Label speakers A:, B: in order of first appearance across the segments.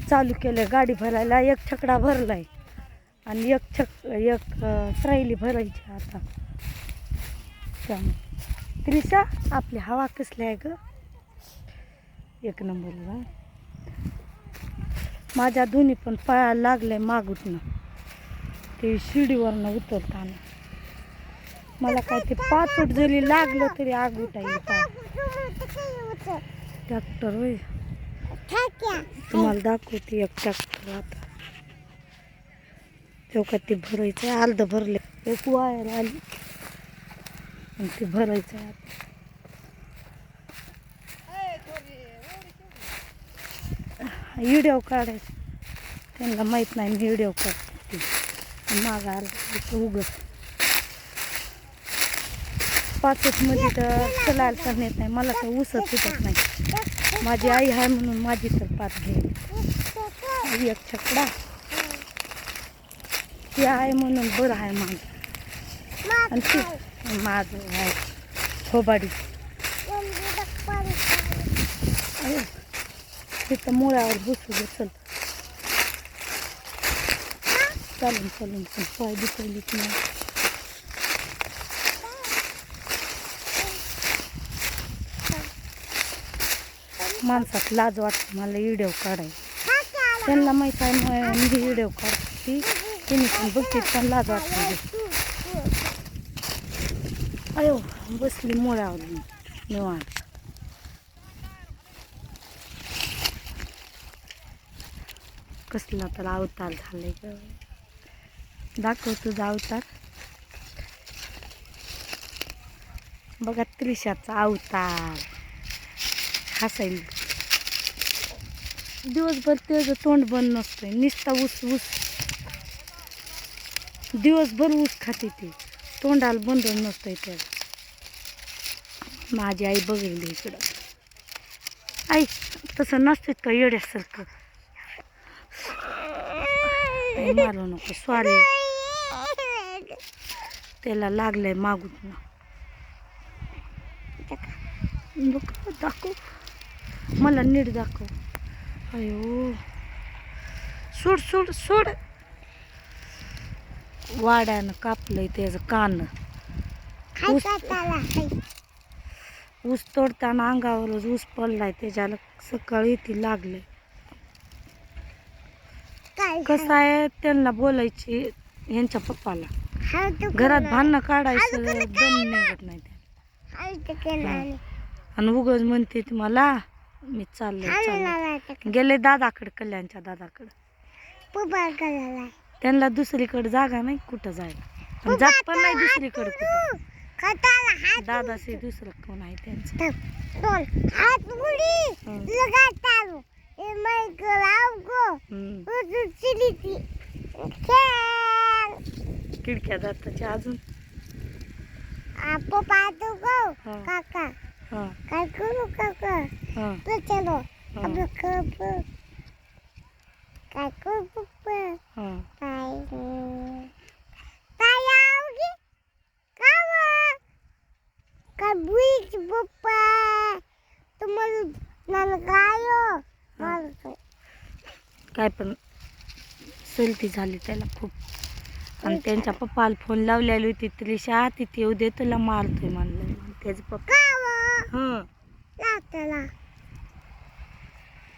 A: चालू केलं गाडी भरायला. एक छकडा भरलाय आणि एक स्राईली भरायची आता. त्यामुळे त्रिशा आपली हवा कसली आहे ग, एक नंबरला. माझ्या दोन्ही पण पायाला लागलंय मागूतनं, ते शिडीवरनं उतरताना. मला काय ते पाचट जरी लागलं तरी आग उठायला पाय. ट्रॅक्टर होय, तुम्हाला दाखवते एक ट्रॅक्टर आता. तेव्हा ते भरायचं, अर्ध भरले, एक वायर आली आणि ते भरायचं आहे आता. व्हिडिओ काढायचं, त्यांना माहीत नाही मी व्हिडिओ काढते. मागा अर्धा उगस पाचटमध्ये तर चलायला पण येत नाही. मला तर उसत सुटत नाही. माझी आई आहे म्हणून माझी तर पाच घे. एक छकडा ती आहे म्हणून बरं आहे माझं. आणि ती माझं आहे थोबाडी. अरे तिथं मुळावर बसू दे. चल चालून चालून पण पाय दुखवलीच नाही. माणसात लाज वाटते मला व्हिडिओ काढायला. त्यांना माहीत आहे मी व्हिडिओ काढते, त्यांनी पण बघते पण लाज वाटते. अयो बसली मुळावर निवांत. कसला तर अवतार झालाय ग. दाखव तुझा अवतार. बघा त्रिशाचा अवतार. हसायला दिवसभर त्याचं तोंड बंद नसतंय, नुसता ऊस ऊस. दिवसभर ऊस खाते ते, तोंडाला बंद नसतंय त्याचं. माझी आई बघेल इकडं. आई तसं नसतं का येड्यासारखं. मारू नको सॉरी, त्याला लागलंय मागून. दाखव मला नीट दाखव. अयो सोड सोड सोड. वाड्यानं कापलंय त्याचं कान. ऊस तोडताना अंगावरच ऊस पडलाय त्याच्याला. सकाळी ती लागलंय. कसं आहे त्यांना बोलायची यांच्या पप्पाला, घरात भांडणं काढायचं दम निघत नाही त्या. आणि उगाच म्हणते मला मी चाललंय गेले दादाकडे, कल्याणच्या दादाकडे. त्यांना दुसरीकडे जागा नाही कुठं जायला, जात पण नाही दुसरीकडे कुठं. दादाशी दुसरं कोण आहे त्यांचं. खिडक्या दाताच्या अजून. काका काय करू काका, चलो काय करू पप्पा, काय आवडी काय बुईच पप्पा तुम्हाला काय पण सर्दी झाली त्याला खूप. आणि त्यांच्या पप्पाला फोन लावलेली होती त्रिशा तिथे येऊ दे तुला मारतोय म्हणलं त्याचं पप्पा.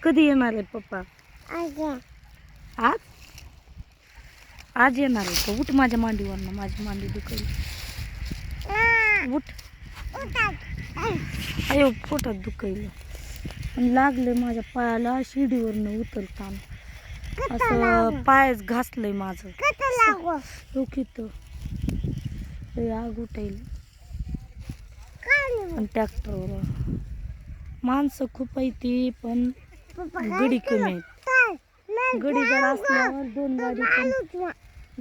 A: कधी येणार आहे पप्पा? आज आज येणार आहे का? उठ माझ्या मांडीवरनं, माझी मांडी दुखली. उठ. अयो पोटात दुखलं आणि लागले माझ्या पायाला शिडीवरनं उतरताना. असं पायच घासलंय माझं. आग उठायला. आणि ट्रॅक्टरवर माणसं खूप आहे ती पण गडी कमी आहेत. गडी जर असल्यावर दोन गाडी पण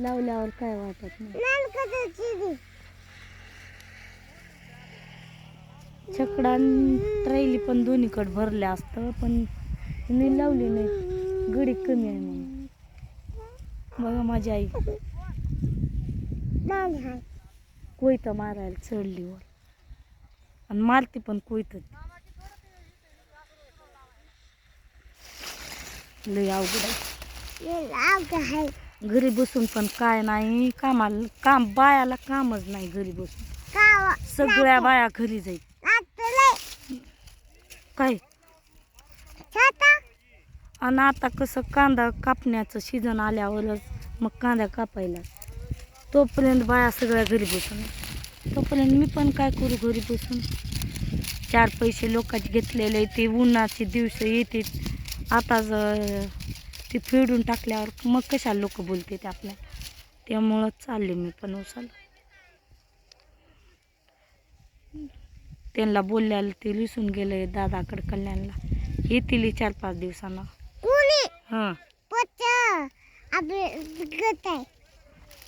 A: लावल्यावर काय वाटत नाही. छकडा ट्रैली पण दोन्हीकडे भरल्या असतं पण मी लावली नाही, गडी कमी आहे म्हणून. बघा माझी आई कोयता मारायला चढली वर आणि मारती पण कोयत. लय अवघड आहे. घरी बसून पण काय नाही, काम बायाला कामच नाही घरी बसून. सगळ्या बाया घरी जाईल काय. आणि आता कसं कांदा कापण्याचं सीझन आल्यावरच मग कांदा कापायला, तोपर्यंत बाया सगळ्या घरी बसून. तोपर्यंत मी पण काय करू घरी बसून. 4 पैसे लोकांचे घेतलेले ते उन्हाचे दिवस येते, आता ते फेडून टाकल्यावर मग कशाला लोक बोलते ते आपल्या. त्यामुळं चालले मी पण उसाला. त्यांना बोलल्याला ते लिसून गेले दादाकडे कल्याणला, येतील 4-5 दिवसांना. हां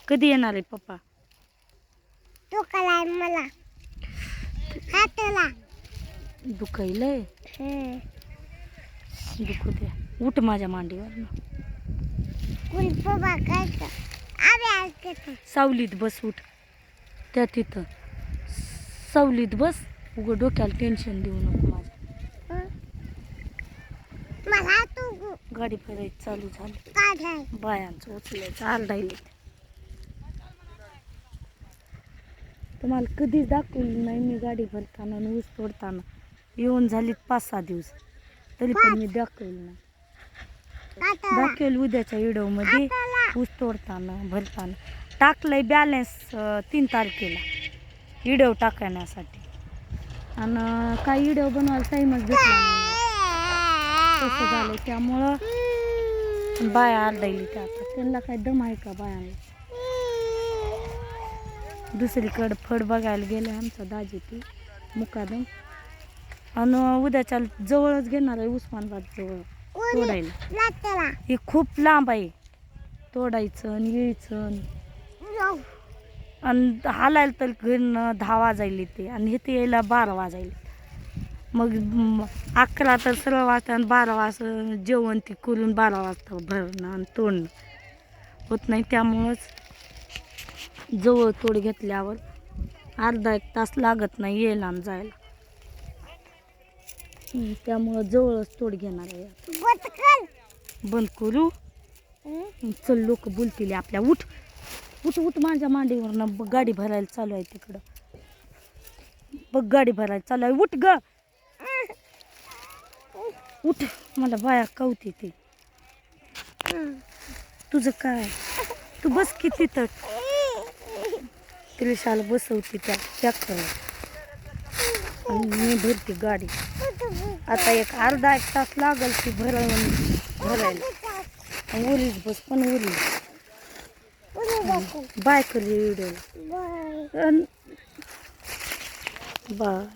A: कधी येणार आहे पप्पा? मला दुखायलंय, दुखू द्या. उठ माझ्या मांडीवर. सावलीत बस, उठ त्या तिथं सावलीत बस. उगं डोक्याला टेन्शन देऊ नको माझ्या. गाडी फिरायची चालू झाली, बायांचं उचलायचं आरडायले. तुम्हाला कधीच दाखवली नाही मी गाडी भरताना आणि ऊस तोडताना. येऊन झालीत 5-6 दिवस तरी पण मी दाखवली नाही. दाखवेल उद्याच्या व्हिडिओमध्ये ऊस तोडताना भरताना. टाकलंय बॅलन्स 3 तारखेला व्हिडिओ टाकण्यासाठी, आणि काही व्हिडिओ बनवायला टाईमच भेटला नाही. तसं झालं त्यामुळं बाया आरडायली. त्या आता त्यांना काय दम आहे का बायांना. दुसरीकडं फड बघायला गेले आमचा दाजी ती मुकादम, आणि उद्याच्या जवळच घेणार आहे उस्मानाबाद जवळ तोडायला. हे खूप लांब आहे, तोडायचं आणि यायचं आणि हालायला तर घरनं 10 वाजायले ते, आणि इथे यायला 12 वाजायले. मग 11 तर सरळ वाजता आणि 12 वाजता जेवण ती करून 12 वाजता भरणं आणि तोडणं होत नाही. त्यामुळंच जवळ तोड घेतल्यावर अर्धा 1 तास लागत नाही यायला आणि जायला. त्यामुळं जवळच तोड घेणार आहे. बंद करू चल, लोक बोलतील आपल्या. उठ उठ उठ माझ्या मांडीवरनं. बघ गाडी भरायला चालू आहे तिकडं, बघ गाडी भरायला चालू आहे. उठ ग, उठ. मला बाया कवती ते. तुझं काय, तू बस की तिथं. त्रिशाला बसवते त्या ट्रॅक्टरला आणि मी भरते गाडी. आता अर्धा 1 तास लागल ती भरायला. उरीच बस पण उरी. बाय कर व्हिडिओला. बाय.